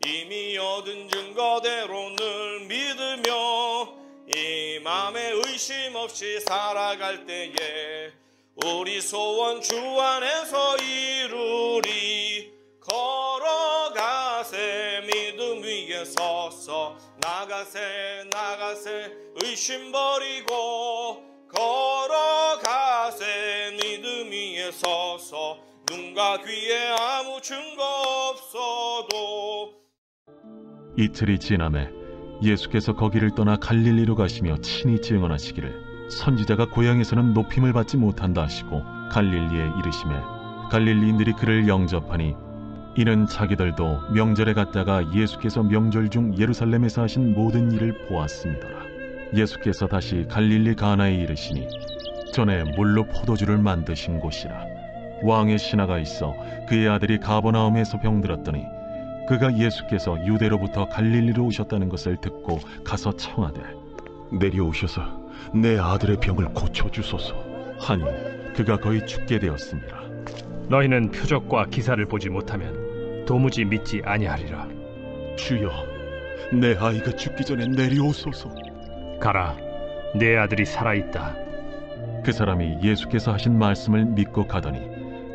이미 얻은 증거대로 늘 믿으며 이 맘에 의심 없이 살아갈 때에 우리 소원 주 안에서 이루리. 걸어가세 믿음 위에 서서 나가세 의심 버리고 걸어가세 믿음 위에 서서 눈과 귀에 아무 증거 없어도. 이틀이 지남에 예수께서 거기를 떠나 갈릴리로 가시며 친히 증언하시기를 선지자가 고향에서는 높임을 받지 못한다 하시고 갈릴리에 이르시매 갈릴리인들이 그를 영접하니 이는 자기들도 명절에 갔다가 예수께서 명절 중 예루살렘에서 하신 모든 일을 보았음이더라. 예수께서 다시 갈릴리 가나에 이르시니 전에 물로 포도주를 만드신 곳이라. 왕의 신하가 있어 그의 아들이 가버나움에서 병들었더니 그가 예수께서 유대로부터 갈릴리로 오셨다는 것을 듣고 가서 청하되 내려오셔서 내 아들의 병을 고쳐주소서 하니 그가 거의 죽게 되었습니다. 너희는 표적과 기사를 보지 못하면 도무지 믿지 아니하리라. 주여, 내 아이가 죽기 전에 내려오소서. 가라, 내 아들이 살아있다. 그 사람이 예수께서 하신 말씀을 믿고 가더니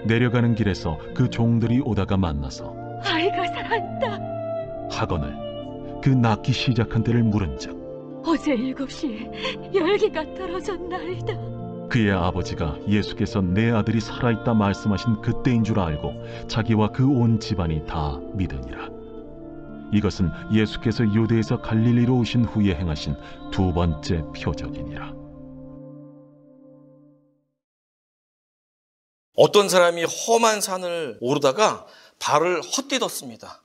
내려가는 길에서 그 종들이 오다가 만나서 아이가 살아있다 하거늘 그 낳기 시작한 때를 물은즉 어제 7시에 열기가 떨어졌나이다. 그의 아버지가 예수께서 내 아들이 살아있다 말씀하신 그때인 줄 알고 자기와 그 온 집안이 다 믿으니라. 이것은 예수께서 유대에서 갈릴리로 오신 후에 행하신 두 번째 표적이니라. 어떤 사람이 험한 산을 오르다가 발을 헛디뎠습니다.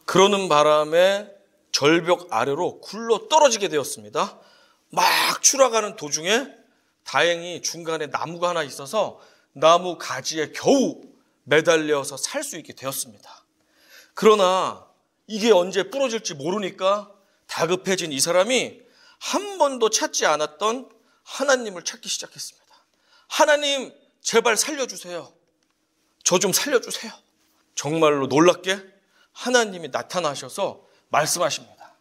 그러는 바람에 절벽 아래로 굴러 떨어지게 되었습니다. 막 추락하는 도중에 다행히 중간에 나무가 하나 있어서 나무 가지에 겨우 매달려서 살 수 있게 되었습니다. 그러나 이게 언제 부러질지 모르니까 다급해진 이 사람이 한 번도 찾지 않았던 하나님을 찾기 시작했습니다. 하나님, 제발 살려주세요. 저 좀 살려주세요. 정말로 놀랍게 하나님이 나타나셔서 말씀하십니다.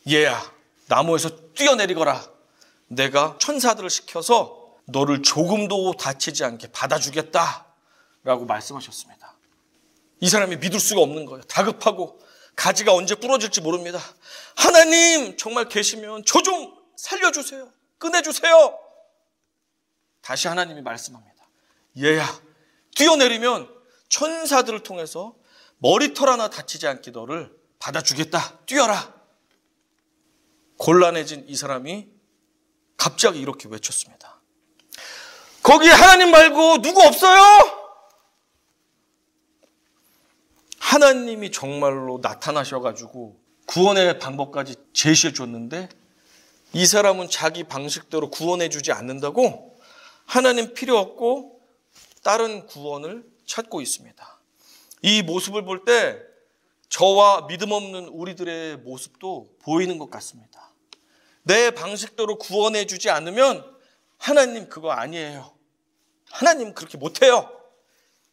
얘야, 나무에서 뛰어내리거라. 내가 천사들을 시켜서 너를 조금도 다치지 않게 받아주겠다 라고 말씀하셨습니다. 이 사람이 믿을 수가 없는 거예요. 다급하고 가지가 언제 부러질지 모릅니다. 하나님 정말 계시면 저 좀 살려주세요. 꺼내주세요. 다시 하나님이 말씀합니다. 얘야, 뛰어내리면 천사들을 통해서 머리털 하나 다치지 않게 너를 받아주겠다. 뛰어라. 곤란해진 이 사람이 갑자기 이렇게 외쳤습니다. 거기에 하나님 말고 누구 없어요? 하나님이 정말로 나타나셔가지고 구원의 방법까지 제시해 줬는데 이 사람은 자기 방식대로 구원해 주지 않는다고 하나님 필요 없고 다른 구원을 찾고 있습니다. 이 모습을 볼 때 저와 믿음 없는 우리들의 모습도 보이는 것 같습니다. 내 방식대로 구원해 주지 않으면 하나님 그거 아니에요. 하나님 그렇게 못해요.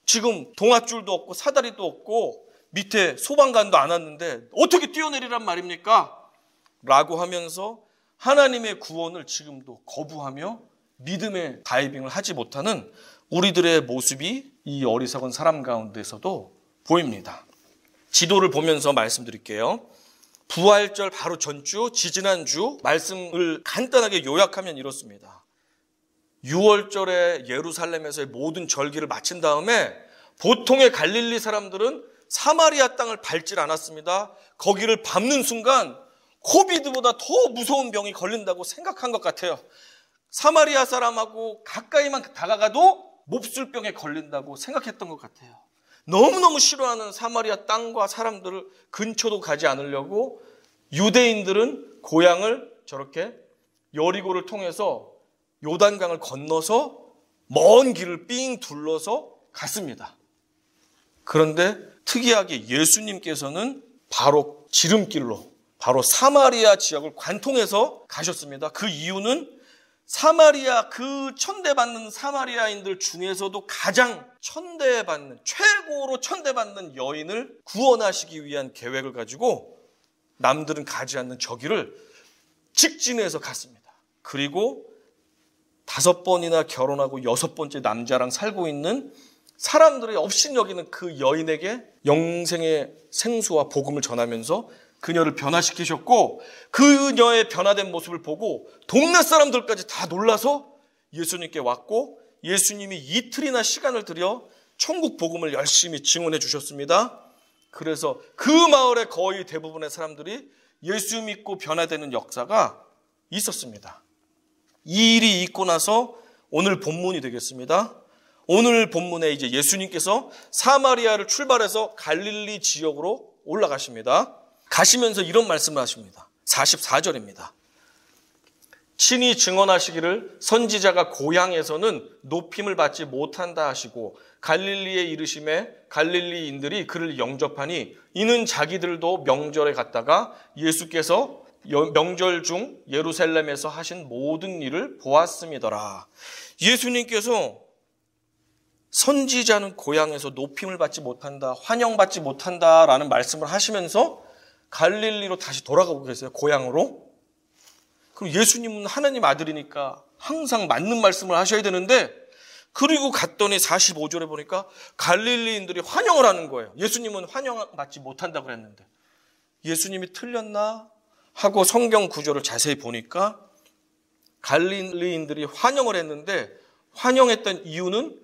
지금 동아줄도 없고 사다리도 없고 밑에 소방관도 안 왔는데 어떻게 뛰어내리란 말입니까? 라고 하면서 하나님의 구원을 지금도 거부하며 믿음의 다이빙을 하지 못하는 우리들의 모습이 이 어리석은 사람 가운데서도 보입니다. 지도를 보면서 말씀드릴게요. 부활절 바로 전주, 지지난주 말씀을 간단하게 요약하면 이렇습니다. 6월절에 예루살렘에서의 모든 절기를 마친 다음에 보통의 갈릴리 사람들은 사마리아 땅을 밟질 않았습니다. 거기를 밟는 순간 코비드보다 더 무서운 병이 걸린다고 생각한 것 같아요. 사마리아 사람하고 가까이만 다가가도 몹쓸병에 걸린다고 생각했던 것 같아요. 너무너무 싫어하는 사마리아 땅과 사람들을 근처도 가지 않으려고 유대인들은 고향을 저렇게 여리고를 통해서 요단강을 건너서 먼 길을 삥 둘러서 갔습니다. 그런데 특이하게 예수님께서는 바로 지름길로 바로 사마리아 지역을 관통해서 가셨습니다. 그 이유는 사마리아, 그 천대받는 사마리아인들 중에서도 가장 천대받는, 최고로 천대받는 여인을 구원하시기 위한 계획을 가지고 남들은 가지 않는 저 길을 직진해서 갔습니다. 그리고 5번이나 결혼하고 6번째 남자랑 살고 있는 사람들의 업신여기는 그 여인에게 영생의 생수와 복음을 전하면서 그녀를 변화시키셨고, 그녀의 변화된 모습을 보고 동네 사람들까지 다 놀라서 예수님께 왔고, 예수님이 이틀이나 시간을 들여 천국 복음을 열심히 증언해 주셨습니다. 그래서 그 마을의 거의 대부분의 사람들이 예수 믿고 변화되는 역사가 있었습니다. 이 일이 있고 나서 오늘 본문이 되겠습니다. 오늘 본문에 이제 예수님께서 사마리아를 출발해서 갈릴리 지역으로 올라가십니다. 가시면서 이런 말씀을 하십니다. 44절입니다. 친히 증언하시기를 선지자가 고향에서는 높임을 받지 못한다 하시고 갈릴리에 이르심에 갈릴리인들이 그를 영접하니 이는 자기들도 명절에 갔다가 예수께서 명절 중 예루살렘에서 하신 모든 일을 보았음이더라. 예수님께서 선지자는 고향에서 높임을 받지 못한다, 환영받지 못한다라는 말씀을 하시면서 갈릴리로 다시 돌아가고 계세요. 고향으로. 그럼 예수님은 하나님 아들이니까 항상 맞는 말씀을 하셔야 되는데, 그리고 갔더니 45절에 보니까 갈릴리인들이 환영을 하는 거예요. 예수님은 환영받지 못한다고 그랬는데 예수님이 틀렸나 하고 성경 구조를 자세히 보니까 갈릴리인들이 환영을 했는데, 환영했던 이유는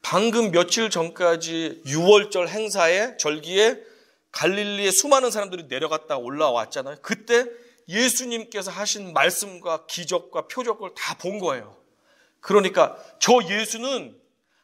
방금 며칠 전까지 6월절 행사에 절기에 갈릴리에 수많은 사람들이 내려갔다 올라왔잖아요. 그때 예수님께서 하신 말씀과 기적과 표적을 다 본 거예요. 그러니까 저 예수는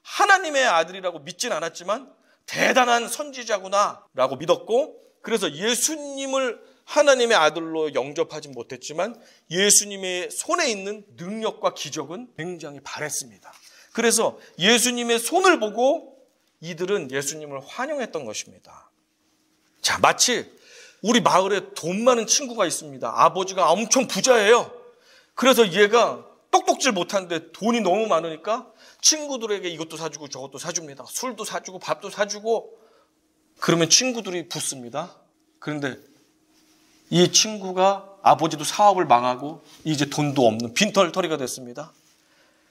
하나님의 아들이라고 믿진 않았지만 대단한 선지자구나 라고 믿었고, 그래서 예수님을 하나님의 아들로 영접하진 못했지만 예수님의 손에 있는 능력과 기적은 굉장히 바랬습니다. 그래서 예수님의 손을 보고 이들은 예수님을 환영했던 것입니다. 자, 마치 우리 마을에 돈 많은 친구가 있습니다. 아버지가 엄청 부자예요. 그래서 얘가 똑똑질 못하는데 돈이 너무 많으니까 친구들에게 이것도 사주고 저것도 사줍니다. 술도 사주고 밥도 사주고. 그러면 친구들이 붙습니다. 그런데 이 친구가 아버지도 사업을 망하고 이제 돈도 없는 빈털터리가 됐습니다.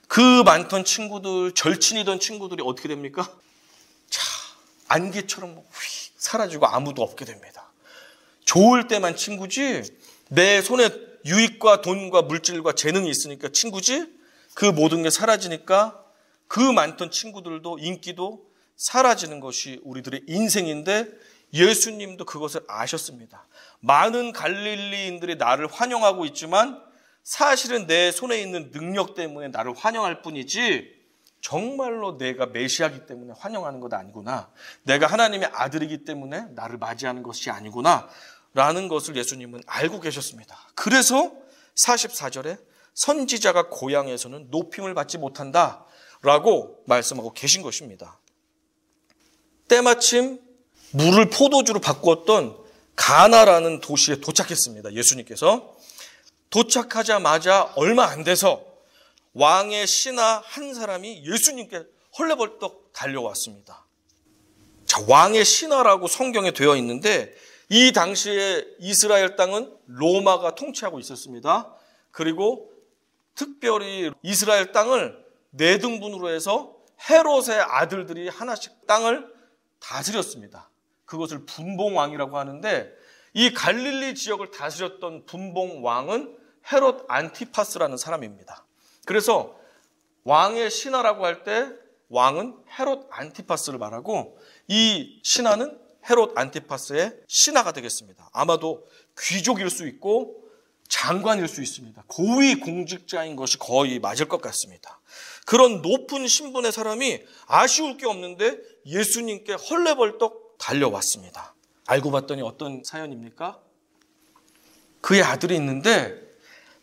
그 많던 친구들, 절친이던 친구들이 어떻게 됩니까? 자, 안개처럼 휙 사라지고 아무도 없게 됩니다. 좋을 때만 친구지, 내 손에 유익과 돈과 물질과 재능이 있으니까 친구지, 그 모든 게 사라지니까 그 많던 친구들도 인기도 사라지는 것이 우리들의 인생인데, 예수님도 그것을 아셨습니다. 많은 갈릴리인들이 나를 환영하고 있지만 사실은 내 손에 있는 능력 때문에 나를 환영할 뿐이지 정말로 내가 메시아이기 때문에 환영하는 것 아니구나, 내가 하나님의 아들이기 때문에 나를 맞이하는 것이 아니구나 라는 것을 예수님은 알고 계셨습니다. 그래서 44절에 선지자가 고향에서는 높임을 받지 못한다 라고 말씀하고 계신 것입니다. 때마침 물을 포도주로 바꾸었던 가나라는 도시에 도착했습니다. 예수님께서 도착하자마자 얼마 안 돼서 왕의 신하 한 사람이 예수님께 헐레벌떡 달려왔습니다. 자, 왕의 신하라고 성경에 되어 있는데 이 당시에 이스라엘 땅은 로마가 통치하고 있었습니다. 그리고 특별히 이스라엘 땅을 4등분으로 해서 헤롯의 아들들이 하나씩 땅을 다스렸습니다. 그것을 분봉왕이라고 하는데, 이 갈릴리 지역을 다스렸던 분봉왕은 헤롯 안티파스라는 사람입니다. 그래서 왕의 신하라고 할 때 왕은 헤롯 안티파스를 말하고, 이 신하는 헤롯 안티파스의 신하가 되겠습니다. 아마도 귀족일 수 있고 장관일 수 있습니다. 고위 공직자인 것이 거의 맞을 것 같습니다. 그런 높은 신분의 사람이 아쉬울 게 없는데 예수님께 헐레벌떡 달려왔습니다. 알고 봤더니 어떤 사연입니까? 그의 아들이 있는데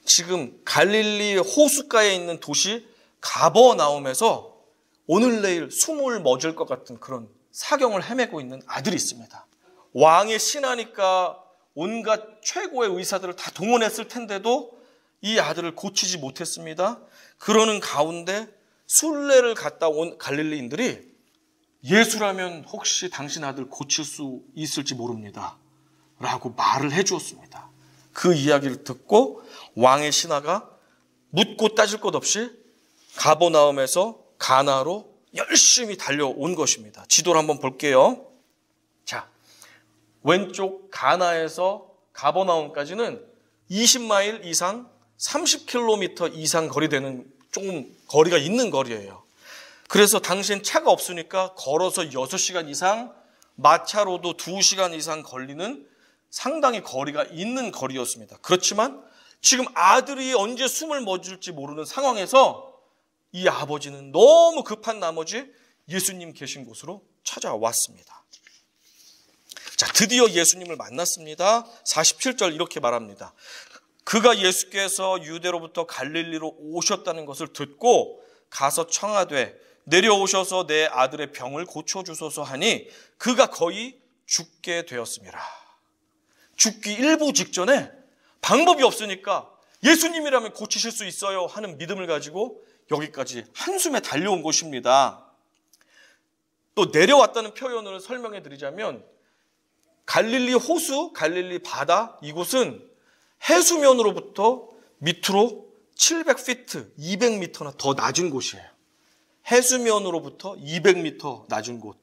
지금 갈릴리 호숫가에 있는 도시 가버나움에서 오늘 내일 숨을 멎을 것 같은 그런 사경을 헤매고 있는 아들이 있습니다. 왕의 신하니까 온갖 최고의 의사들을 다 동원했을 텐데도 이 아들을 고치지 못했습니다. 그러는 가운데 순례를 갔다 온 갈릴리인들이 예수라면 혹시 당신 아들 고칠 수 있을지 모릅니다 라고 말을 해 주었습니다. 그 이야기를 듣고 왕의 신하가 묻고 따질 것 없이 가버나움에서 가나로 열심히 달려온 것입니다. 지도를 한번 볼게요. 자, 왼쪽 가나에서 가버나움까지는 20마일 이상, 30km 이상 거리 되는 조금 거리가 있는 거리예요. 그래서 당시엔 차가 없으니까 걸어서 6시간 이상, 마차로도 2시간 이상 걸리는 상당히 거리가 있는 거리였습니다. 그렇지만 지금 아들이 언제 숨을 멎을지 모르는 상황에서 이 아버지는 너무 급한 나머지 예수님 계신 곳으로 찾아왔습니다. 자, 드디어 예수님을 만났습니다. 47절 이렇게 말합니다. 그가 예수께서 유대로부터 갈릴리로 오셨다는 것을 듣고 가서 청하되 내려오셔서 내 아들의 병을 고쳐주소서 하니 그가 거의 죽게 되었습니다. 죽기 일부 직전에 방법이 없으니까 예수님이라면 고치실 수 있어요 하는 믿음을 가지고 여기까지 한숨에 달려온 것입니다. 또 내려왔다는 표현을 설명해 드리자면 갈릴리 호수, 갈릴리 바다 이곳은 해수면으로부터 밑으로 700피트, 200m나 더 낮은 곳이에요. 해수면으로부터 200m 낮은 곳.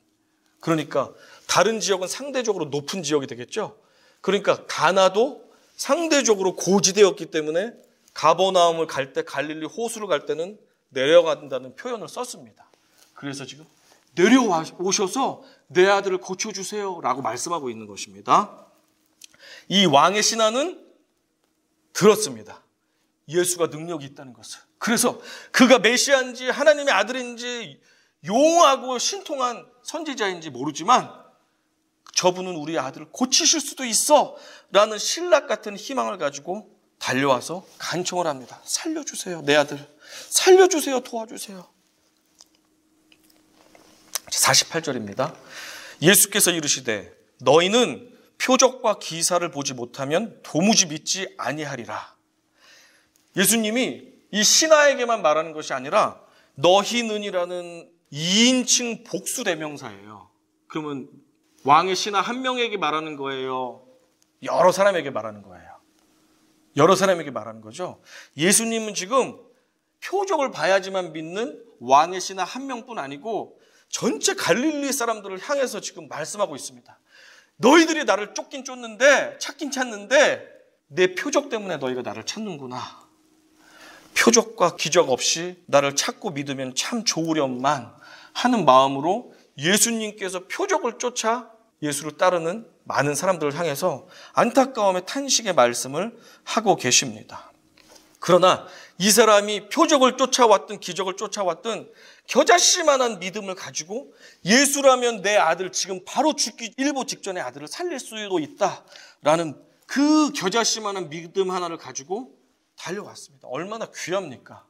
그러니까 다른 지역은 상대적으로 높은 지역이 되겠죠. 그러니까 가나도 상대적으로 고지대였기 때문에 가버나움을 갈 때, 갈릴리 호수를 갈 때는 내려간다는 표현을 썼습니다. 그래서 지금 내려오셔서 내 아들을 고쳐주세요 라고 말씀하고 있는 것입니다. 이 왕의 신하는 들었습니다. 예수가 능력이 있다는 것을. 그래서 그가 메시아인지 하나님의 아들인지 용하고 신통한 선지자인지 모르지만 저분은 우리 아들을 고치실 수도 있어 라는 신락 같은 희망을 가지고 달려와서 간청을 합니다. 살려주세요, 내 아들. 살려주세요, 도와주세요. 48절입니다. 예수께서 이르시되 너희는 표적과 기사를 보지 못하면 도무지 믿지 아니하리라. 예수님이 이 신하에게만 말하는 것이 아니라 너희는이라는 2인칭 복수 대명사예요. 그러면 왕의 신하 한 명에게 말하는 거예요? 여러 사람에게 말하는 거예요? 여러 사람에게 말하는 거죠. 예수님은 지금 표적을 봐야지만 믿는 왕의 신하 한 명뿐 아니고 전체 갈릴리 사람들을 향해서 지금 말씀하고 있습니다. 너희들이 나를 쫓긴 쫓는데 찾긴 찾는데 내 표적 때문에 너희가 나를 찾는구나. 표적과 기적 없이 나를 찾고 믿으면 참 좋으련만 하는 마음으로 예수님께서 표적을 쫓아 예수를 따르는 많은 사람들을 향해서 안타까움의 탄식의 말씀을 하고 계십니다. 그러나 이 사람이 표적을 쫓아왔든 기적을 쫓아왔든 겨자씨만한 믿음을 가지고 예수라면 내 아들 지금 바로 죽기 일보 직전에 아들을 살릴 수도 있다라는 그 겨자씨만한 믿음 하나를 가지고 달려왔습니다. 얼마나 귀합니까?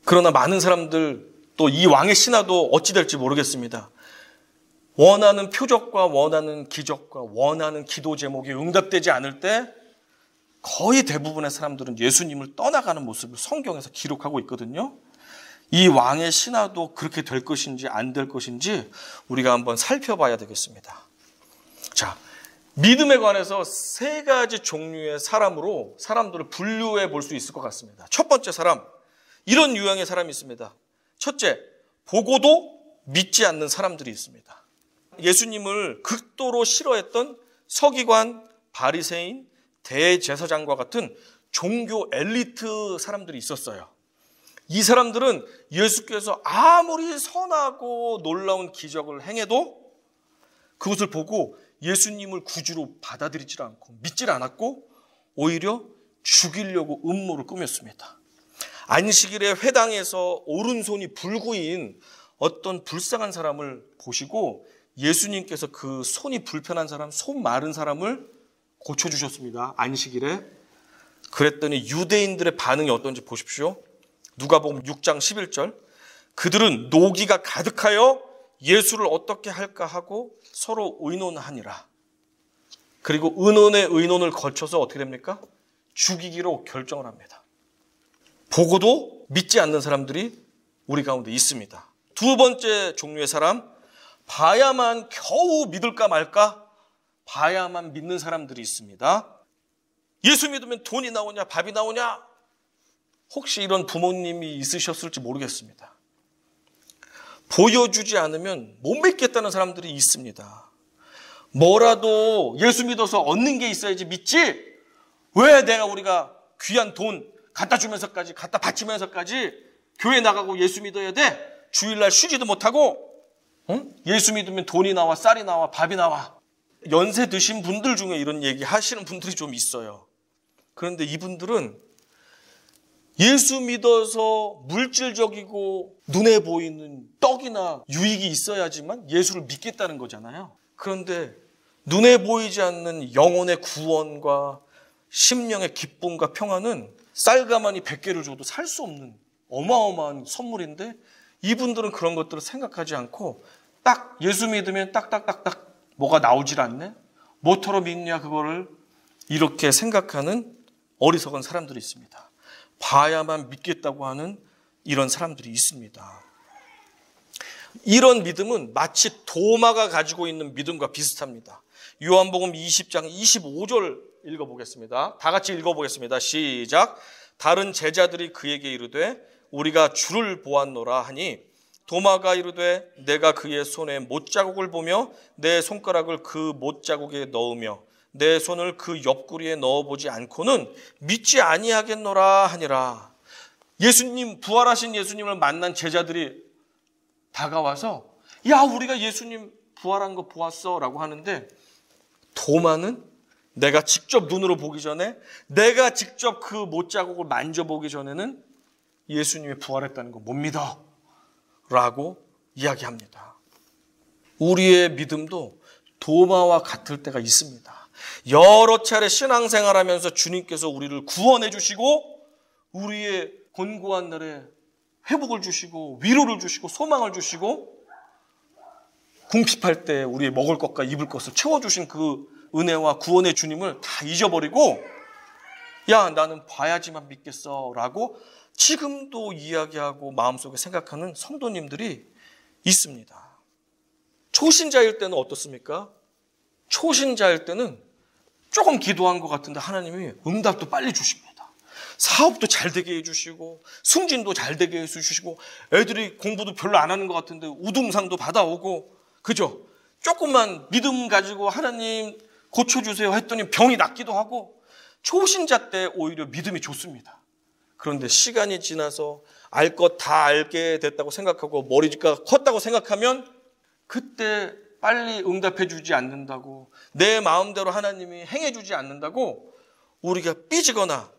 그러나 많은 사람들 또 이 왕의 신하도 어찌 될지 모르겠습니다. 원하는 표적과 원하는 기적과 원하는 기도 제목이 응답되지 않을 때 거의 대부분의 사람들은 예수님을 떠나가는 모습을 성경에서 기록하고 있거든요. 이 왕의 신하도 그렇게 될 것인지 안 될 것인지 우리가 한번 살펴봐야 되겠습니다. 자, 믿음에 관해서 3가지 종류의 사람으로 사람들을 분류해 볼 수 있을 것 같습니다. 첫 번째 사람, 이런 유형의 사람이 있습니다. 첫째, 보고도 믿지 않는 사람들이 있습니다. 예수님을 극도로 싫어했던 서기관, 바리새인, 대제사장과 같은 종교 엘리트 사람들이 있었어요. 이 사람들은 예수께서 아무리 선하고 놀라운 기적을 행해도 그것을 보고 예수님을 구주로 받아들이지 않고 믿질 않았고 오히려 죽이려고 음모를 꾸몄습니다. 안식일에 회당에서 오른손이 불구인 어떤 불쌍한 사람을 보시고 예수님께서 그 손이 불편한 사람, 손 마른 사람을 고쳐주셨습니다. 안식일에. 그랬더니 유대인들의 반응이 어떤지 보십시오. 누가복음 6장 11절. 그들은 노기가 가득하여 예수를 어떻게 할까 하고 서로 의논하니라. 그리고 의논을 거쳐서 어떻게 됩니까? 죽이기로 결정을 합니다. 보고도 믿지 않는 사람들이 우리 가운데 있습니다. 두 번째 종류의 사람, 봐야만 겨우 믿을까 말까? 봐야만 믿는 사람들이 있습니다. 예수 믿으면 돈이 나오냐, 밥이 나오냐? 혹시 이런 부모님이 있으셨을지 모르겠습니다. 보여주지 않으면 못 믿겠다는 사람들이 있습니다. 뭐라도 예수 믿어서 얻는 게 있어야지 믿지? 왜 우리가 귀한 돈 갖다 주면서까지, 갖다 바치면서까지 교회 나가고 예수 믿어야 돼? 주일날 쉬지도 못하고, 예수 믿으면 돈이 나와, 쌀이 나와, 밥이 나와. 연세 드신 분들 중에 이런 얘기 하시는 분들이 좀 있어요. 그런데 이분들은 예수 믿어서 물질적이고 눈에 보이는 떡이나 유익이 있어야지만 예수를 믿겠다는 거잖아요. 그런데 눈에 보이지 않는 영혼의 구원과 심령의 기쁨과 평안은 쌀가마니 100개를 줘도 살 수 없는 어마어마한 선물인데, 이분들은 그런 것들을 생각하지 않고 딱 예수 믿으면 딱딱딱딱 뭐가 나오질 않네? 뭐처럼 믿냐 그거를 이렇게 생각하는 어리석은 사람들이 있습니다. 봐야만 믿겠다고 하는 이런 사람들이 있습니다. 이런 믿음은 마치 도마가 가지고 있는 믿음과 비슷합니다. 요한복음 20장 25절 읽어보겠습니다. 다 같이 읽어보겠습니다. 시작. 다른 제자들이 그에게 이르되 우리가 주를 보았노라 하니 도마가 이르되 내가 그의 손에 못자국을 보며 내 손가락을 그 못자국에 넣으며 내 손을 그 옆구리에 넣어보지 않고는 믿지 아니하겠노라 하니라. 예수님, 부활하신 예수님을 만난 제자들이 다가와서 야, 우리가 예수님 부활한 거 보았어 라고 하는데, 도마는 내가 직접 눈으로 보기 전에, 내가 직접 그 못자국을 만져보기 전에는 예수님이 부활했다는 거 못 믿어 라고 이야기합니다. 우리의 믿음도 도마와 같을 때가 있습니다. 여러 차례 신앙생활하면서 주님께서 우리를 구원해 주시고 우리의 곤고한 날에 회복을 주시고 위로를 주시고 소망을 주시고 궁핍할 때 우리의 먹을 것과 입을 것을 채워주신 그 은혜와 구원의 주님을 다 잊어버리고 야, 나는 봐야지만 믿겠어 라고 지금도 이야기하고 마음속에 생각하는 성도님들이 있습니다. 초신자일 때는 어떻습니까? 초신자일 때는 조금 기도한 것 같은데 하나님이 응답도 빨리 주십니다. 사업도 잘 되게 해주시고 승진도 잘 되게 해주시고 애들이 공부도 별로 안 하는 것 같은데 우등상도 받아오고, 그죠? 조금만 믿음 가지고 하나님 고쳐주세요 했더니 병이 낫기도 하고, 초신자 때 오히려 믿음이 좋습니다. 그런데 시간이 지나서 알 것 다 알게 됐다고 생각하고 머리가 컸다고 생각하면 그때 빨리 응답해 주지 않는다고, 내 마음대로 하나님이 행해 주지 않는다고 우리가 삐지거나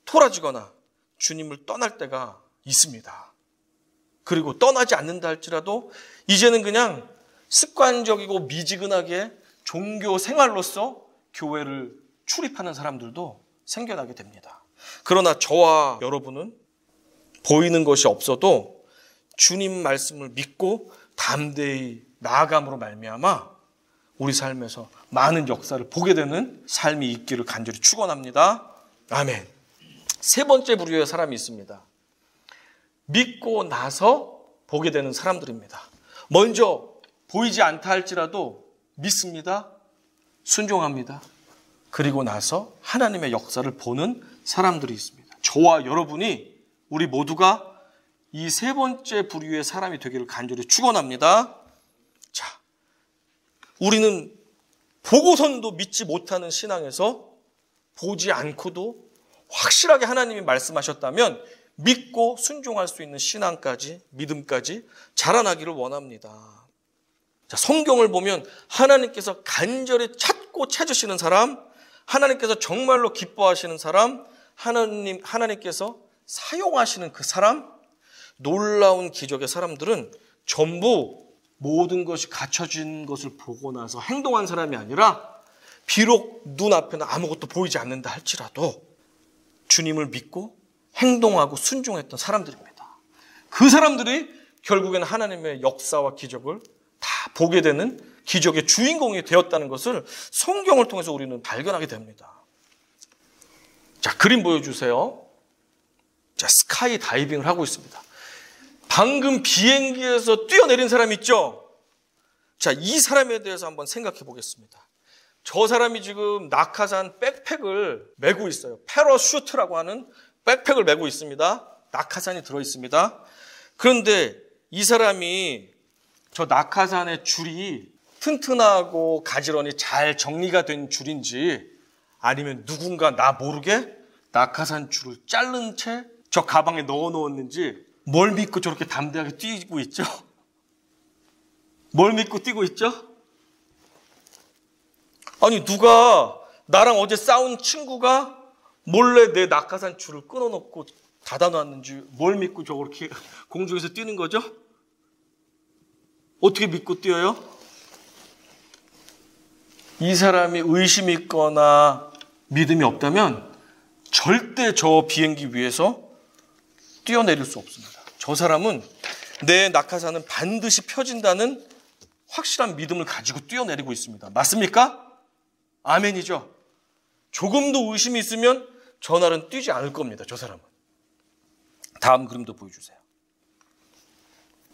토라지거나 주님을 떠날 때가 있습니다. 그리고 떠나지 않는다 할지라도 이제는 그냥 습관적이고 미지근하게 종교 생활로서 교회를 출입하는 사람들도 생겨나게 됩니다. 그러나 저와 여러분은 보이는 것이 없어도 주님 말씀을 믿고 담대히 나아감으로 말미암아 우리 삶에서 많은 역사를 보게 되는 삶이 있기를 간절히 축원합니다. 아멘. 세 번째 부류의 사람이 있습니다. 믿고 나서 보게 되는 사람들입니다. 먼저 보이지 않다 할지라도 믿습니다. 순종합니다. 그리고 나서 하나님의 역사를 보는 사람들이 있습니다. 저와 여러분이, 우리 모두가 이 세 번째 부류의 사람이 되기를 간절히 축원합니다. 자, 우리는 보고선도 믿지 못하는 신앙에서 보지 않고도 확실하게 하나님이 말씀하셨다면 믿고 순종할 수 있는 신앙까지, 믿음까지 자라나기를 원합니다. 자, 성경을 보면 하나님께서 간절히 찾고 찾으시는 사람, 하나님께서 정말로 기뻐하시는 사람, 하나님께서 사용하시는 그 사람, 놀라운 기적의 사람들은 전부 모든 것이 갖춰진 것을 보고 나서 행동한 사람이 아니라, 비록 눈앞에는 아무것도 보이지 않는다 할지라도 주님을 믿고 행동하고 순종했던 사람들입니다. 그 사람들이 결국에는 하나님의 역사와 기적을 다 보게 되는 기적의 주인공이 되었다는 것을 성경을 통해서 우리는 발견하게 됩니다. 자, 그림 보여주세요. 자, 스카이 다이빙을 하고 있습니다. 방금 비행기에서 뛰어내린 사람 있죠? 자, 이 사람에 대해서 한번 생각해 보겠습니다. 저 사람이 지금 낙하산 백팩을 메고 있어요. 패러슈트라고 하는 백팩을 메고 있습니다. 낙하산이 들어있습니다. 그런데 이 사람이 저 낙하산의 줄이 튼튼하고 가지런히 잘 정리가 된 줄인지 아니면 누군가 나 모르게 낙하산 줄을 자른 채 저 가방에 넣어 놓았는지 뭘 믿고 저렇게 담대하게 뛰고 있죠? 뭘 믿고 뛰고 있죠? 아니, 누가 나랑 어제 싸운 친구가 몰래 내 낙하산 줄을 끊어놓고 닫아놨는지 뭘 믿고 저렇게 공중에서 뛰는 거죠? 어떻게 믿고 뛰어요? 이 사람이 의심이 있거나 믿음이 없다면 절대 저 비행기 위에서 뛰어내릴 수 없습니다. 저 사람은 내 낙하산은 반드시 펴진다는 확실한 믿음을 가지고 뛰어내리고 있습니다. 맞습니까? 아멘이죠. 조금도 의심이 있으면 저 날은 뛰지 않을 겁니다. 저 사람은. 다음 그림도 보여주세요.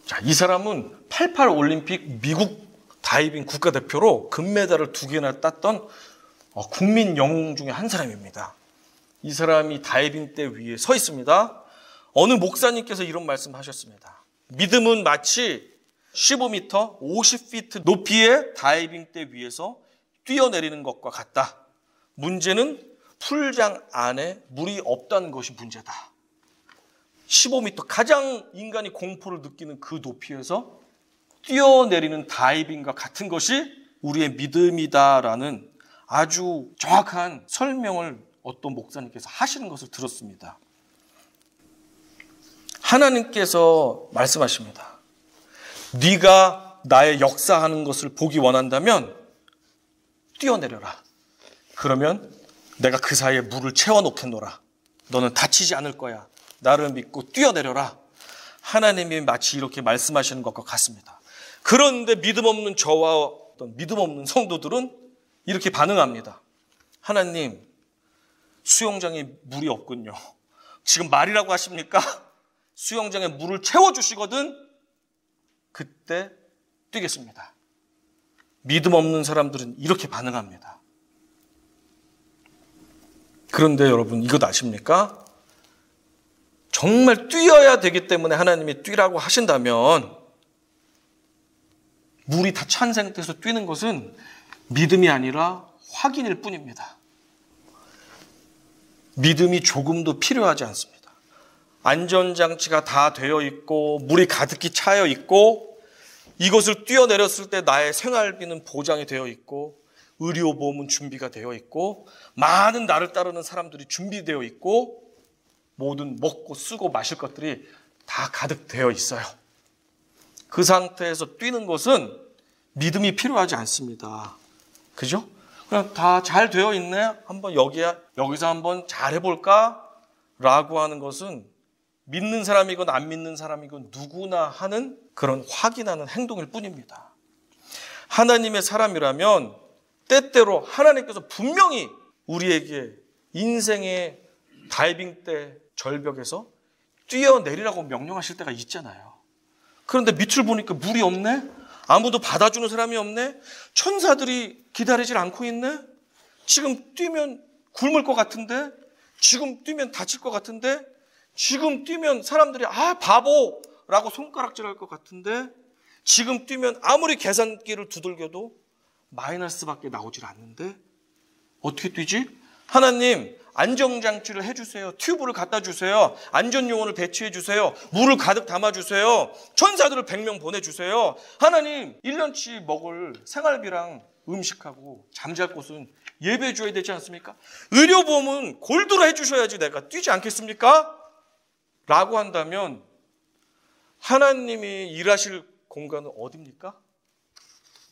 자, 이 사람은 88 올림픽 미국 다이빙 국가대표로 금메달을 2개나 땄던 국민 영웅 중에 한 사람입니다. 이 사람이 다이빙 대 위에 서 있습니다. 어느 목사님께서 이런 말씀하셨습니다. 믿음은 마치 15m, 50피트 높이의 다이빙 대 위에서 뛰어내리는 것과 같다. 문제는 풀장 안에 물이 없다는 것이 문제다. 15m, 가장 인간이 공포를 느끼는 그 높이에서 뛰어내리는 다이빙과 같은 것이 우리의 믿음이다라는 아주 정확한 설명을 어떤 목사님께서 하시는 것을 들었습니다. 하나님께서 말씀하십니다. 네가 나의 역사하는 것을 보기 원한다면 뛰어내려라. 그러면 내가 그 사이에 물을 채워놓겠노라. 너는 다치지 않을 거야. 나를 믿고 뛰어내려라. 하나님이 마치 이렇게 말씀하시는 것과 같습니다. 그런데 믿음 없는 저와 어떤 믿음 없는 성도들은 이렇게 반응합니다. 하나님, 수영장에 물이 없군요. 지금 말이라고 하십니까? 수영장에 물을 채워주시거든 그때 뛰겠습니다. 믿음 없는 사람들은 이렇게 반응합니다. 그런데 여러분, 이것 아십니까? 정말 뛰어야 되기 때문에 하나님이 뛰라고 하신다면 물이 다 찬 상태에서 뛰는 것은 믿음이 아니라 확인일 뿐입니다. 믿음이 조금도 필요하지 않습니다. 안전장치가 다 되어 있고 물이 가득히 차여 있고 이것을 뛰어내렸을 때 나의 생활비는 보장이 되어 있고 의료보험은 준비가 되어 있고 많은 나를 따르는 사람들이 준비되어 있고 모든 먹고 쓰고 마실 것들이 다 가득 되어 있어요. 그 상태에서 뛰는 것은 믿음이 필요하지 않습니다. 그죠? 그냥 다 잘 되어 있네. 한번 여기서 한번 잘 해볼까? 라고 하는 것은 믿는 사람이건 안 믿는 사람이건 누구나 하는 그런 확인하는 행동일 뿐입니다. 하나님의 사람이라면 때때로 하나님께서 분명히 우리에게 인생의 다이빙 때 절벽에서 뛰어내리라고 명령하실 때가 있잖아요. 그런데 밑을 보니까 물이 없네? 아무도 받아주는 사람이 없네? 천사들이 기다리질 않고 있네? 지금 뛰면 굶을 것 같은데? 지금 뛰면 다칠 것 같은데? 지금 뛰면 사람들이 바보라고 손가락질할 것 같은데? 지금 뛰면 아무리 계산기를 두들겨도 마이너스밖에 나오질 않는데? 어떻게 뛰지? 하나님, 안전장치를 해주세요. 튜브를 갖다 주세요. 안전요원을 배치해 주세요. 물을 가득 담아주세요. 천사들을 100명 보내주세요. 하나님, 1년치 먹을 생활비랑 음식하고 잠잘 곳은 예배해 줘야 되지 않습니까? 의료보험은 골드로 해주셔야지 내가 뛰지 않겠습니까? 라고 한다면 하나님이 일하실 공간은 어디입니까?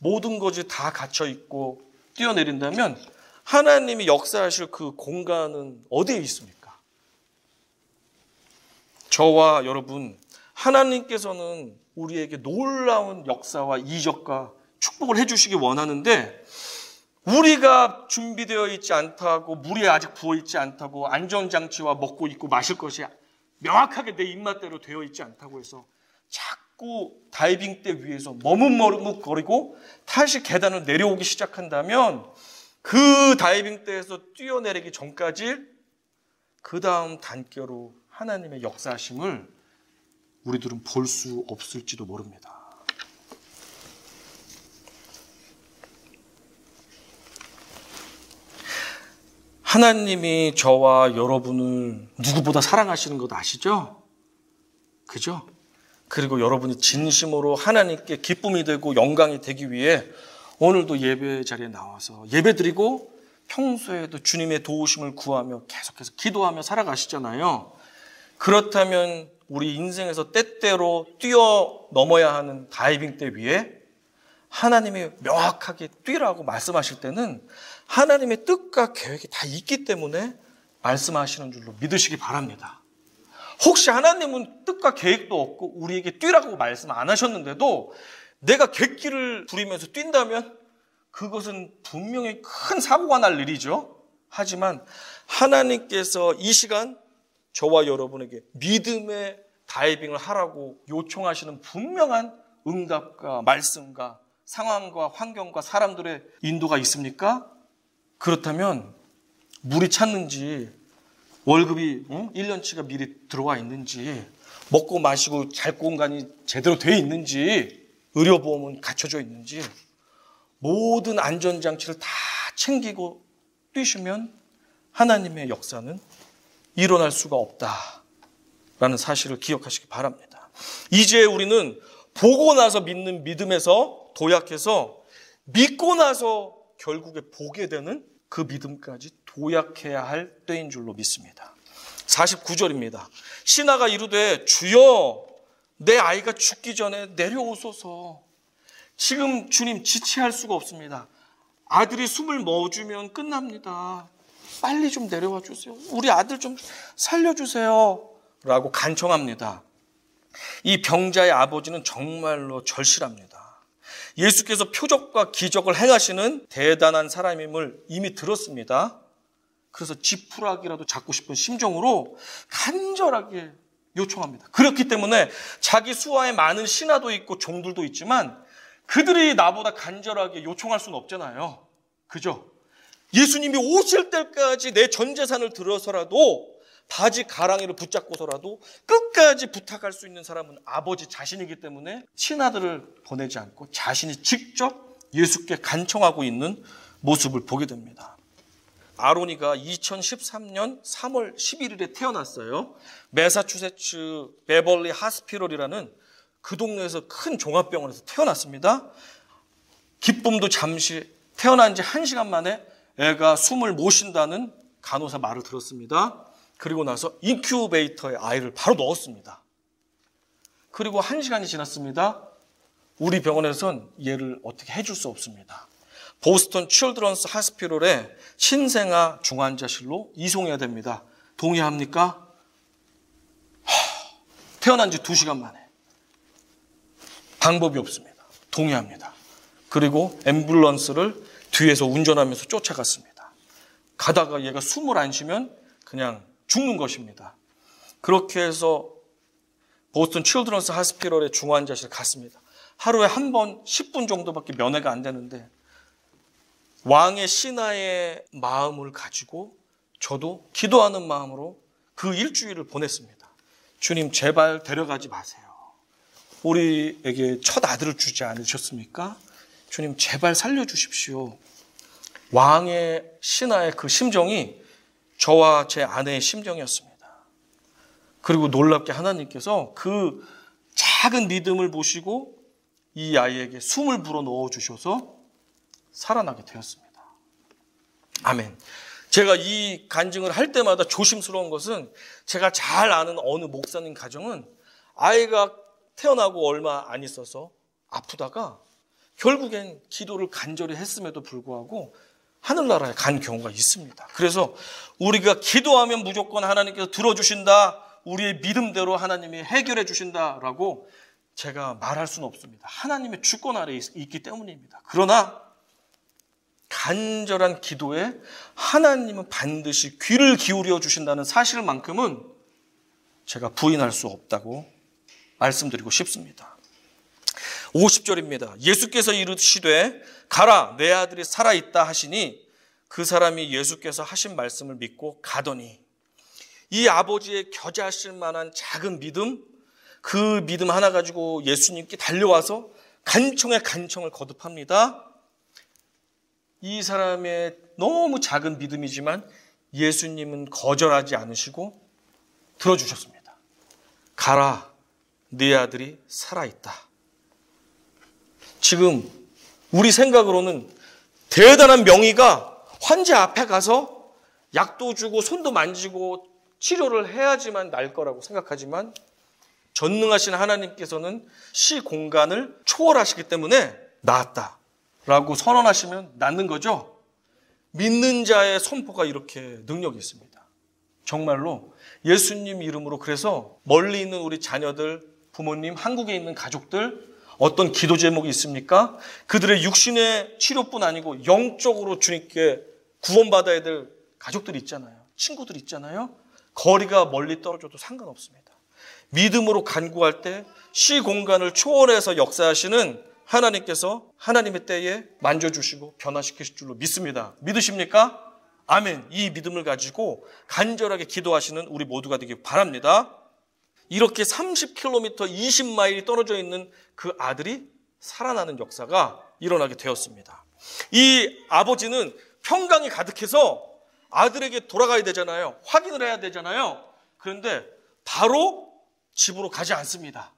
모든 것이 다 갇혀 있고 뛰어내린다면 하나님이 역사하실 그 공간은 어디에 있습니까? 저와 여러분, 하나님께서는 우리에게 놀라운 역사와 이적과 축복을 해주시기 원하는데 우리가 준비되어 있지 않다고, 물이 아직 부어있지 않다고, 안전장치와 먹고 있고 마실 것이 명확하게 내 입맛대로 되어 있지 않다고 해서 자꾸 다이빙대 위에서 머뭇머뭇거리고 다시 계단을 내려오기 시작한다면 그 다이빙대에서 뛰어내리기 전까지 그 다음 단계로 하나님의 역사하심을 우리들은 볼 수 없을지도 모릅니다. 하나님이 저와 여러분을 누구보다 사랑하시는 것 아시죠? 그죠? 그리고 여러분이 진심으로 하나님께 기쁨이 되고 영광이 되기 위해 오늘도 예배 자리에 나와서 예배드리고 평소에도 주님의 도우심을 구하며 계속해서 기도하며 살아가시잖아요. 그렇다면 우리 인생에서 때때로 뛰어넘어야 하는 다이빙대 위에 하나님이 명확하게 뛰라고 말씀하실 때는 하나님의 뜻과 계획이 다 있기 때문에 말씀하시는 줄로 믿으시기 바랍니다. 혹시 하나님은 뜻과 계획도 없고 우리에게 뛰라고 말씀 안 하셨는데도 내가 객기를 부리면서 뛴다면 그것은 분명히 큰 사고가 날 일이죠. 하지만 하나님께서 이 시간 저와 여러분에게 믿음의 다이빙을 하라고 요청하시는 분명한 응답과 말씀과 상황과 환경과 사람들의 인도가 있습니까? 그렇다면 물이 찼는지 월급이 1년치가 미리 들어와 있는지 먹고 마시고 잘 공간이 제대로 되어 있는지 의료보험은 갖춰져 있는지 모든 안전장치를 다 챙기고 뛰시면 하나님의 역사는 일어날 수가 없다라는 사실을 기억하시기 바랍니다. 이제 우리는 보고 나서 믿는 믿음에서 도약해서 믿고 나서 결국에 보게 되는 그 믿음까지 도약해야 할 때인 줄로 믿습니다. 49절입니다. 신하가 이르되 주여 내 아이가 죽기 전에 내려오소서. 지금 주님 지체할 수가 없습니다. 아들이 숨을 멎으면 끝납니다. 빨리 좀 내려와 주세요. 우리 아들 좀 살려주세요. 라고 간청합니다. 이 병자의 아버지는 정말로 절실합니다. 예수께서 표적과 기적을 행하시는 대단한 사람임을 이미 들었습니다. 그래서 지푸라기라도 잡고 싶은 심정으로 간절하게 요청합니다. 그렇기 때문에 자기 수하에 많은 신하도 있고 종들도 있지만 그들이 나보다 간절하게 요청할 수는 없잖아요. 그죠? 예수님이 오실 때까지 내 전 재산을 들어서라도 바지 가랑이를 붙잡고서라도 끝까지 부탁할 수 있는 사람은 아버지 자신이기 때문에 신하들을 보내지 않고 자신이 직접 예수께 간청하고 있는 모습을 보게 됩니다. 아로니가 2013년 3월 11일에 태어났어요. 매사추세츠 베벌리 하스피럴이라는 그 동네에서 큰 종합병원에서 태어났습니다. 기쁨도 잠시 태어난 지 1시간 만에 애가 숨을 못 쉰다는 간호사 말을 들었습니다. 그리고 나서 인큐베이터에 아이를 바로 넣었습니다. 그리고 1시간이 지났습니다. 우리 병원에선 얘를 어떻게 해줄 수 없습니다. 보스턴 칠드런스 하스피럴에 신생아 중환자실로 이송해야 됩니다. 동의합니까? 태어난 지 2시간 만에. 방법이 없습니다. 동의합니다. 그리고 앰뷸런스를 뒤에서 운전하면서 쫓아갔습니다. 가다가 얘가 숨을 안 쉬면 그냥 죽는 것입니다. 그렇게 해서 보스턴 칠드런스 하스피럴의 중환자실 갔습니다. 하루에 한 번 10분 정도밖에 면회가 안 되는데 왕의 신하의 마음을 가지고 저도 기도하는 마음으로 그 일주일을 보냈습니다. 주님 제발 데려가지 마세요. 우리에게 첫 아들을 주지 않으셨습니까? 주님 제발 살려주십시오. 왕의 신하의 그 심정이 저와 제 아내의 심정이었습니다. 그리고 놀랍게 하나님께서 그 작은 믿음을 보시고 이 아이에게 숨을 불어 넣어주셔서 살아나게 되었습니다. 아멘. 제가 이 간증을 할 때마다 조심스러운 것은 제가 잘 아는 어느 목사님 가정은 아이가 태어나고 얼마 안 있어서 아프다가 결국엔 기도를 간절히 했음에도 불구하고 하늘나라에 간 경우가 있습니다. 그래서 우리가 기도하면 무조건 하나님께서 들어주신다, 우리의 믿음대로 하나님이 해결해 주신다라고 제가 말할 수는 없습니다. 하나님의 주권 아래에 있기 때문입니다. 그러나 간절한 기도에 하나님은 반드시 귀를 기울여 주신다는 사실만큼은 제가 부인할 수 없다고 말씀드리고 싶습니다. 50절입니다. 예수께서 이르시되 가라 내 아들이 살아있다 하시니 그 사람이 예수께서 하신 말씀을 믿고 가더니 이 아버지의 겨자실 만한 작은 믿음, 그 믿음 하나 가지고 예수님께 달려와서 간청에 간청을 거듭합니다. 이 사람의 너무 작은 믿음이지만 예수님은 거절하지 않으시고 들어주셨습니다. 가라, 네 아들이 살아있다. 지금 우리 생각으로는 대단한 명의가 환자 앞에 가서 약도 주고 손도 만지고 치료를 해야지만 날 거라고 생각하지만 전능하신 하나님께서는 시 공간을 초월하시기 때문에 나았다라고 선언하시면 낫는 거죠. 믿는 자의 선포가 이렇게 능력이 있습니다. 정말로 예수님 이름으로 그래서 멀리 있는 우리 자녀들, 부모님, 한국에 있는 가족들 어떤 기도 제목이 있습니까? 그들의 육신의 치료뿐 아니고 영적으로 주님께 구원받아야 될 가족들이 있잖아요. 친구들이 있잖아요. 거리가 멀리 떨어져도 상관없습니다. 믿음으로 간구할 때 시 공간을 초월해서 역사하시는 하나님께서 하나님의 때에 만져주시고 변화시키실 줄로 믿습니다. 믿으십니까? 아멘. 이 믿음을 가지고 간절하게 기도하시는 우리 모두가 되길 바랍니다. 이렇게 30km, 20마일이 떨어져 있는 그 아들이 살아나는 역사가 일어나게 되었습니다. 이 아버지는 평강이 가득해서 아들에게 돌아가야 되잖아요. 확인을 해야 되잖아요. 그런데 바로 집으로 가지 않습니다.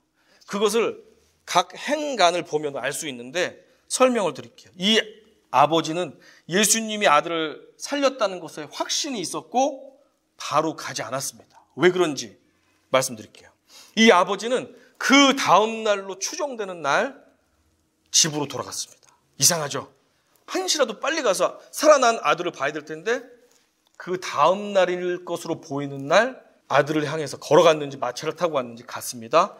그것을 각 행간을 보면 알 수 있는데 설명을 드릴게요. 이 아버지는 예수님이 아들을 살렸다는 것에 확신이 있었고 바로 가지 않았습니다. 왜 그런지 말씀드릴게요. 이 아버지는 그 다음 날로 추정되는 날 집으로 돌아갔습니다. 이상하죠? 한시라도 빨리 가서 살아난 아들을 봐야 될 텐데 그 다음 날일 것으로 보이는 날 아들을 향해서 걸어갔는지 마차를 타고 왔는지 갔습니다.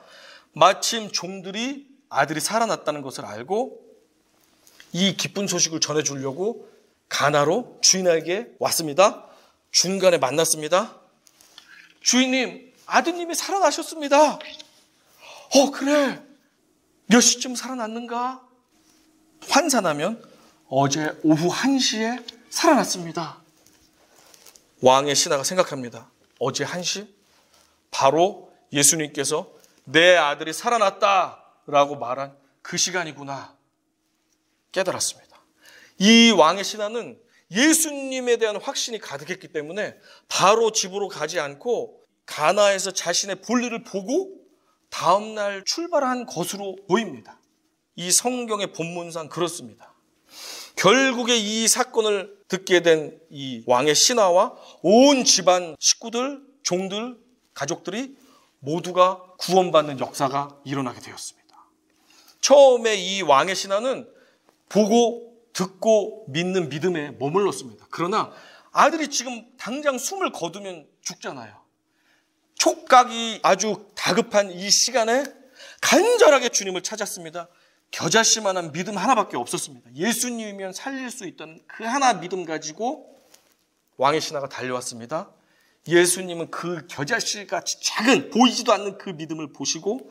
마침 종들이 아들이 살아났다는 것을 알고 이 기쁜 소식을 전해주려고 가나로 주인에게 왔습니다. 중간에 만났습니다. 주인님, 아드님이 살아나셨습니다. 그래. 몇 시쯤 살아났는가? 환산하면 어제 오후 1시에 살아났습니다. 왕의 신하가 생각합니다. 어제 1시? 바로 예수님께서 내 아들이 살아났다라고 말한 그 시간이구나 깨달았습니다. 이 왕의 신하는 예수님에 대한 확신이 가득했기 때문에 바로 집으로 가지 않고 가나에서 자신의 볼일을 보고 다음날 출발한 것으로 보입니다. 이 성경의 본문상 그렇습니다. 결국에 이 사건을 듣게 된 이 왕의 신하와 온 집안 식구들, 종들, 가족들이 모두가 구원받는 역사가 일어나게 되었습니다. 처음에 이 왕의 신하는 보고 듣고 믿는 믿음에 머물렀습니다. 그러나 아들이 지금 당장 숨을 거두면 죽잖아요. 촉각이 아주 다급한 이 시간에 간절하게 주님을 찾았습니다. 겨자씨만한 믿음 하나밖에 없었습니다. 예수님이면 살릴 수 있던 그 하나 믿음 가지고 왕의 신하가 달려왔습니다. 예수님은 그 겨자씨같이 작은 보이지도 않는 그 믿음을 보시고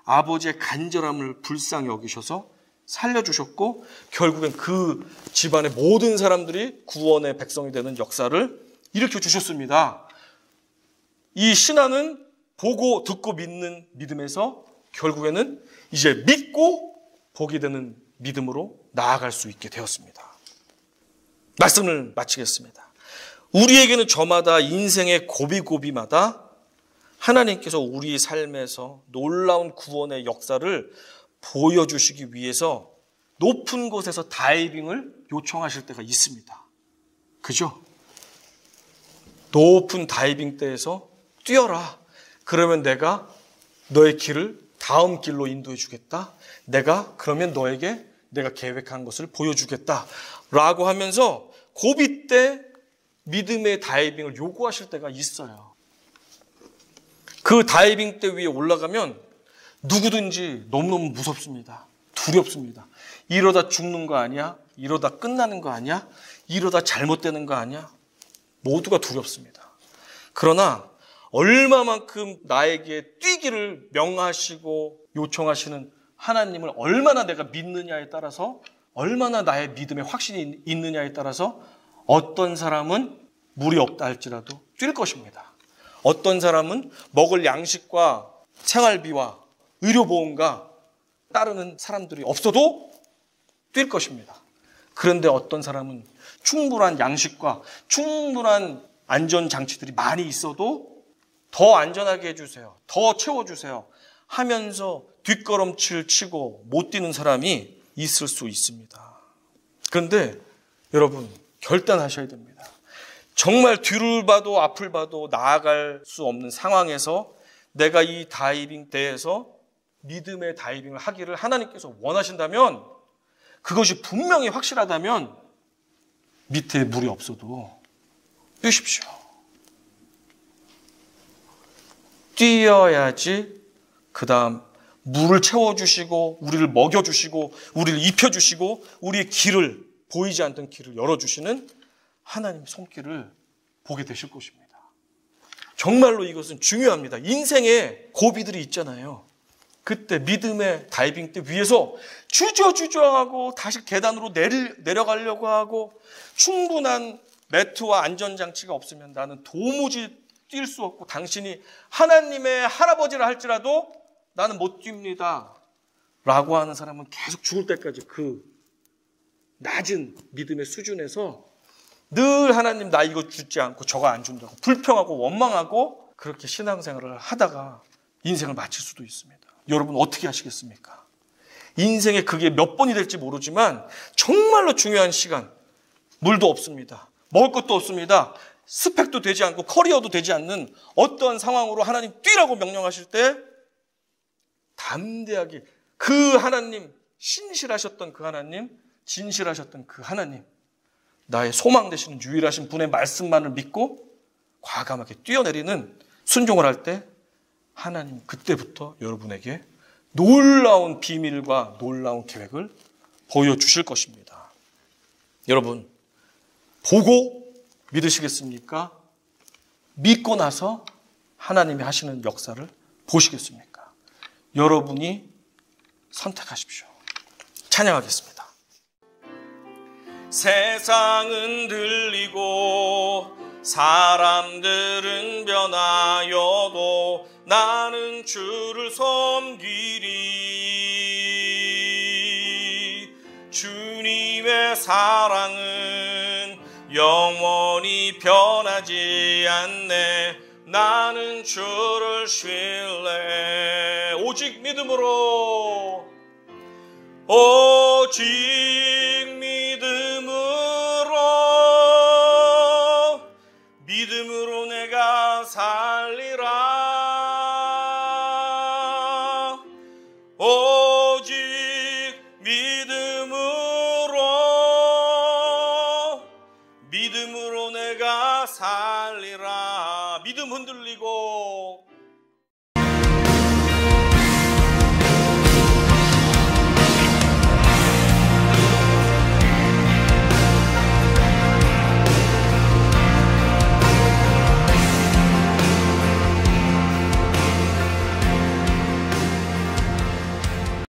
아버지의 간절함을 불쌍히 여기셔서 살려주셨고 결국엔 그 집안의 모든 사람들이 구원의 백성이 되는 역사를 일으켜 주셨습니다. 이 신하는 보고 듣고 믿는 믿음에서 결국에는 이제 믿고 보게 되는 믿음으로 나아갈 수 있게 되었습니다. 말씀을 마치겠습니다. 우리에게는 저마다 인생의 고비고비마다 하나님께서 우리 삶에서 놀라운 구원의 역사를 보여주시기 위해서 높은 곳에서 다이빙을 요청하실 때가 있습니다. 그죠? 높은 다이빙대에서 뛰어라. 그러면 내가 너의 길을 다음 길로 인도해 주겠다. 내가 그러면 너에게 내가 계획한 것을 보여주겠다. 라고 하면서 고비 때 믿음의 다이빙을 요구하실 때가 있어요. 그 다이빙 대 위에 올라가면 누구든지 너무너무 무섭습니다. 두렵습니다. 이러다 죽는 거 아니야? 이러다 끝나는 거 아니야? 이러다 잘못되는 거 아니야? 모두가 두렵습니다. 그러나 얼마만큼 나에게 뛰기를 명하시고 요청하시는 하나님을 얼마나 내가 믿느냐에 따라서, 얼마나 나의 믿음에 확신이 있느냐에 따라서 어떤 사람은 물이 없다 할지라도 뛸 것입니다. 어떤 사람은 먹을 양식과 생활비와 의료보험과 따르는 사람들이 없어도 뛸 것입니다. 그런데 어떤 사람은 충분한 양식과 충분한 안전장치들이 많이 있어도 더 안전하게 해주세요, 더 채워주세요 하면서 뒷걸음질 치고 못 뛰는 사람이 있을 수 있습니다. 그런데 여러분, 결단하셔야 됩니다. 정말 뒤를 봐도 앞을 봐도 나아갈 수 없는 상황에서 내가 이 다이빙 대회에서 믿음의 다이빙을 하기를 하나님께서 원하신다면, 그것이 분명히 확실하다면 밑에 물이 없어도 뛰십시오. 뛰어야지 그 다음 물을 채워주시고 우리를 먹여주시고 우리를 입혀주시고 우리의 길을, 보이지 않던 길을 열어주시는 하나님의 손길을 보게 되실 것입니다. 정말로 이것은 중요합니다. 인생에 고비들이 있잖아요. 그때 믿음의 다이빙 때 위에서 주저주저하고 다시 계단으로 내려가려고 하고 충분한 매트와 안전장치가 없으면 나는 도무지 뛸 수 없고 당신이 하나님의 할아버지라 할지라도 나는 못 뜁니다 라고 하는 사람은 계속 죽을 때까지 그 낮은 믿음의 수준에서 늘 하나님 나 이거 주지 않고 저거 안 준다고 불평하고 원망하고 그렇게 신앙생활을 하다가 인생을 마칠 수도 있습니다. 여러분 어떻게 하시겠습니까? 인생에 그게 몇 번이 될지 모르지만 정말로 중요한 시간, 물도 없습니다, 먹을 것도 없습니다, 스펙도 되지 않고 커리어도 되지 않는 어떤 상황으로 하나님 뛰라고 명령하실 때 담대하게 그 하나님, 신실하셨던 그 하나님, 진실하셨던 그 하나님, 나의 소망 되시는 유일하신 분의 말씀만을 믿고 과감하게 뛰어내리는 순종을 할 때 하나님 그때부터 여러분에게 놀라운 비밀과 놀라운 계획을 보여주실 것입니다. 여러분, 보고 믿으시겠습니까? 믿고 나서 하나님이 하시는 역사를 보시겠습니까? 여러분이 선택하십시오. 찬양하겠습니다. 세상은 들리고 사람들은 변하여도 나는 주를 섬기리. 주님의 사랑은 영원히 변하지 않네. 나는 주를 신뢰. 오직 믿음으로, 오직 믿음으로 내가 살리라. 오직 믿음으로 내가 살리라. 믿음 흔들리고